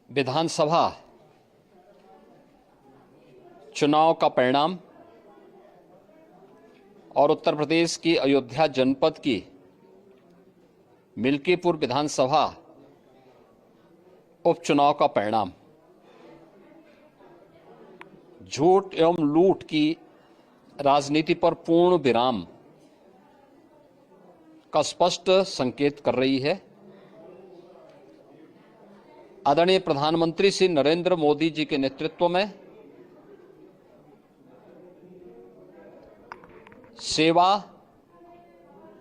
विधानसभा चुनाव का परिणाम और उत्तर प्रदेश की अयोध्या जनपद की मिल्कीपुर विधानसभा उपचुनाव का परिणाम झूठ एवं लूट की राजनीति पर पूर्ण विराम का स्पष्ट संकेत कर रही है। आदरणीय प्रधानमंत्री श्री नरेंद्र मोदी जी के नेतृत्व में सेवा,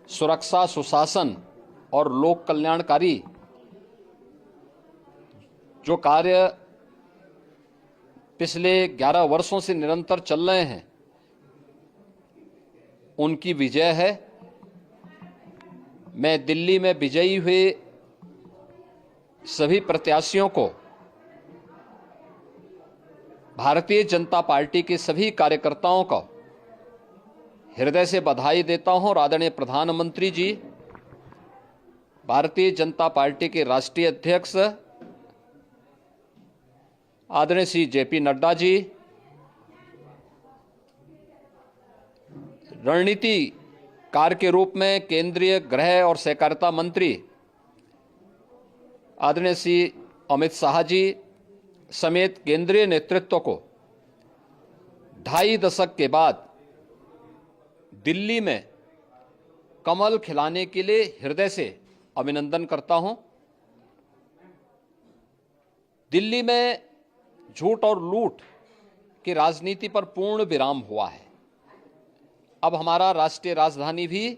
सुरक्षा, सुशासन और लोक कल्याणकारी जो कार्य पिछले 11 वर्षों से निरंतर चल रहे हैं, उनकी विजय है। मैं दिल्ली में विजयी हुए सभी प्रत्याशियों को, भारतीय जनता पार्टी के सभी कार्यकर्ताओं को हृदय से बधाई देता हूं और आदरणीय प्रधानमंत्री जी, भारतीय जनता पार्टी के राष्ट्रीय अध्यक्ष आदरणीय श्री जेपी नड्डा जी, रणनीतिकार के रूप में केंद्रीय गृह और सहकारिता मंत्री आदरणीय श्री अमित शाह जी समेत केंद्रीय नेतृत्व को 2.5 दशक के बाद दिल्ली में कमल खिलाने के लिए हृदय से अभिनंदन करता हूं। दिल्ली में झूठ और लूट की राजनीति पर पूर्ण विराम हुआ है। अब हमारा राष्ट्रीय राजधानी भी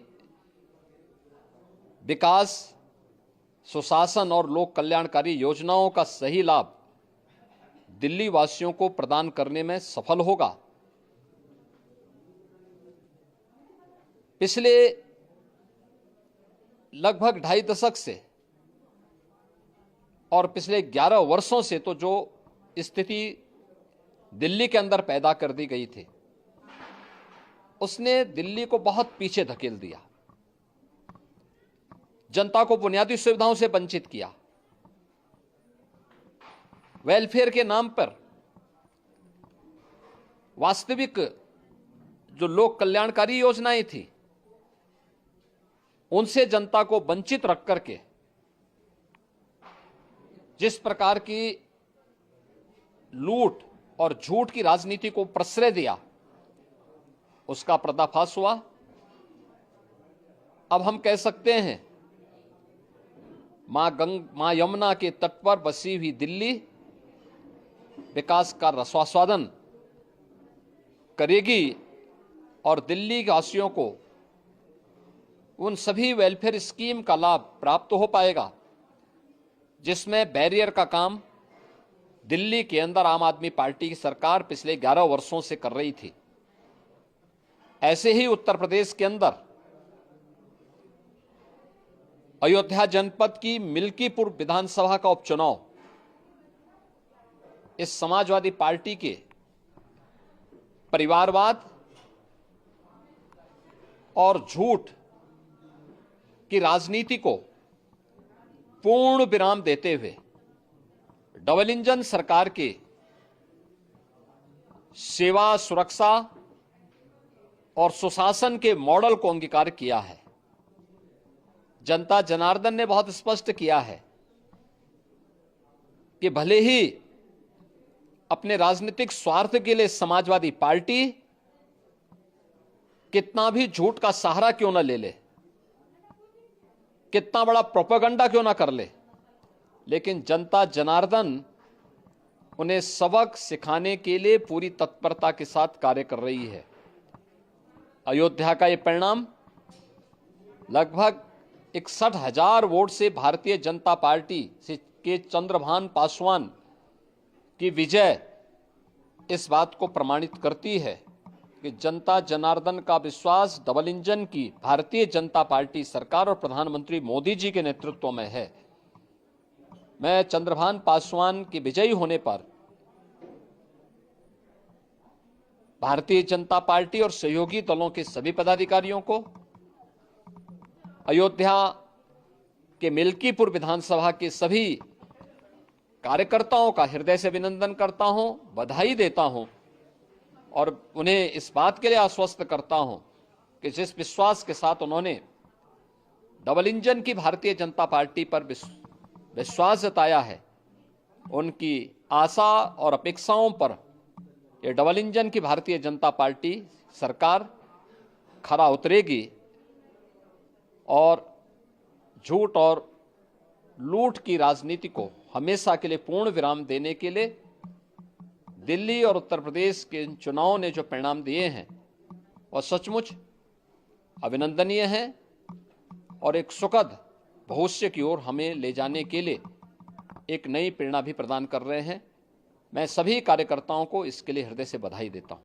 विकास, सुशासन और लोक कल्याणकारी योजनाओं का सही लाभ दिल्ली वासियों को प्रदान करने में सफल होगा। पिछले लगभग 2.5 दशक से और पिछले 11 वर्षों से तो जो स्थिति दिल्ली के अंदर पैदा कर दी गई थी, उसने दिल्ली को बहुत पीछे धकेल दिया, जनता को बुनियादी सुविधाओं से वंचित किया। वेलफेयर के नाम पर वास्तविक जो लोक कल्याणकारी योजनाएं थी, उनसे जनता को वंचित रख करके जिस प्रकार की लूट और झूठ की राजनीति को प्रश्रय दिया, उसका पर्दाफाश हुआ। अब हम कह सकते हैं, मां यमुना के तट पर बसी हुई दिल्ली विकास का रसास्वादन करेगी और दिल्ली वासियों को उन सभी वेलफेयर स्कीम का लाभ प्राप्त हो पाएगा जिसमें बैरियर का काम दिल्ली के अंदर आम आदमी पार्टी की सरकार पिछले 11 वर्षों से कर रही थी। ऐसे ही उत्तर प्रदेश के अंदर अयोध्या जनपद की मिल्कीपुर विधानसभा का उपचुनाव इस समाजवादी पार्टी के परिवारवाद और झूठ की राजनीति को पूर्ण विराम देते हुए डबल इंजन सरकार के सेवा, सुरक्षा और सुशासन के मॉडल को अंगीकार किया है। जनता जनार्दन ने बहुत स्पष्ट किया है कि भले ही अपने राजनीतिक स्वार्थ के लिए समाजवादी पार्टी कितना भी झूठ का सहारा क्यों न ले ले, कितना बड़ा प्रोपेगेंडा क्यों ना कर ले, लेकिन जनता जनार्दन उन्हें सबक सिखाने के लिए पूरी तत्परता के साथ कार्य कर रही है। अयोध्या का यह परिणाम लगभग 61,000 वोट से भारतीय जनता पार्टी के चंद्रभान पासवान की विजय इस बात को प्रमाणित करती है कि जनता जनार्दन का विश्वास डबल इंजन की भारतीय जनता पार्टी सरकार और प्रधानमंत्री मोदी जी के नेतृत्व में है। मैं चंद्रभान पासवान की विजयी होने पर भारतीय जनता पार्टी और सहयोगी दलों के सभी पदाधिकारियों को, अयोध्या के मिल्कीपुर विधानसभा के सभी कार्यकर्ताओं का हृदय से अभिनंदन करता हूं, बधाई देता हूं और उन्हें इस बात के लिए आश्वस्त करता हूं कि जिस विश्वास के साथ उन्होंने डबल इंजन की भारतीय जनता पार्टी पर विश्वास जताया है, उनकी आशा और अपेक्षाओं पर ये डबल इंजन की भारतीय जनता पार्टी सरकार खरा उतरेगी और झूठ और लूट की राजनीति को हमेशा के लिए पूर्ण विराम देने के लिए दिल्ली और उत्तर प्रदेश के चुनाव ने जो परिणाम दिए हैं वह सचमुच अभिनंदनीय हैं और एक सुखद भविष्य की ओर हमें ले जाने के लिए एक नई प्रेरणा भी प्रदान कर रहे हैं। मैं सभी कार्यकर्ताओं को इसके लिए हृदय से बधाई देता हूं।